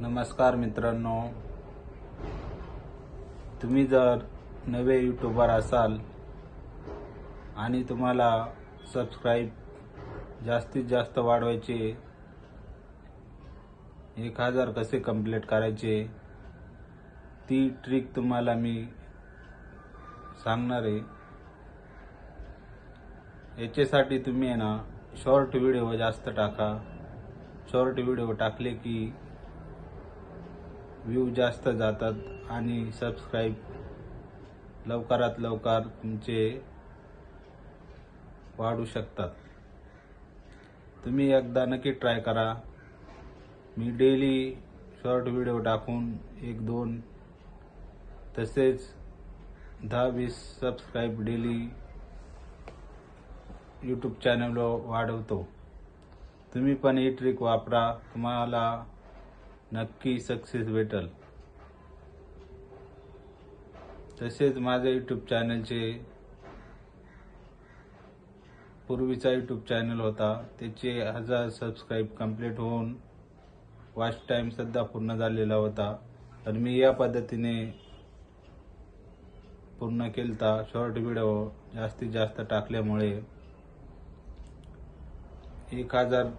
नमस्कार मित्रांनो, तुम्ही जर नवे यूट्यूबर असाल आणि तुम्हाला सबस्क्राईब जास्तीत जास्त वाढवायचे, 1000 कसे कंप्लीट करायचे ती ट्रिक तुम्हाला मी सांगणार आहे। याच्यासाठी तुम्ही शॉर्ट व्हिडिओ जास्त टाका। शॉर्ट व्हिडिओ टाकले की व्ह्यू जास्त जातात आणि सबस्क्राईब लवकरात लवकर तुमचे वाढू शकतात। तुम्ही एकदा नक्की ट्राय करा। मी डेली शॉर्ट व्हिडिओ टाकून 1-2 तसेच 10-20 सबस्क्राईब डेली यूट्यूब चॅनलवर वाढवतो। तुम्ही पण ही ट्रिक वापरा, तुम्हाला नक्की सक्सेस भेटेल। तसेच माझ्या यूट्यूब चॅनलचे पूर्वीचा यूट्यूब चॅनल होता, त्याचे 1000 सबस्क्राईब कंप्लीट होऊन वॉच टाइम सध्या पूर्ण झालेला होता। तर मी या पद्धतीने पूर्ण केलता। शॉर्ट व्हिडिओ जास्तीत जास्त टाकल्यामुळे 1000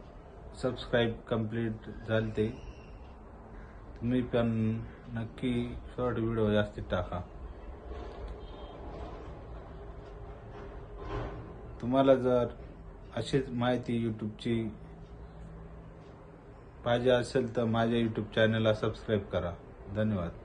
सबस्क्राईब कंप्लीट झालते। तुम्ही पण नक्की शॉर्ट व्हिडिओ जास्तीत टाका। तुम्हाला जर अशीच माहिती यूट्यूबची पाहिजे असेल तर माझ्या यूट्यूब चॅनलला सबस्क्राईब करा। धन्यवाद।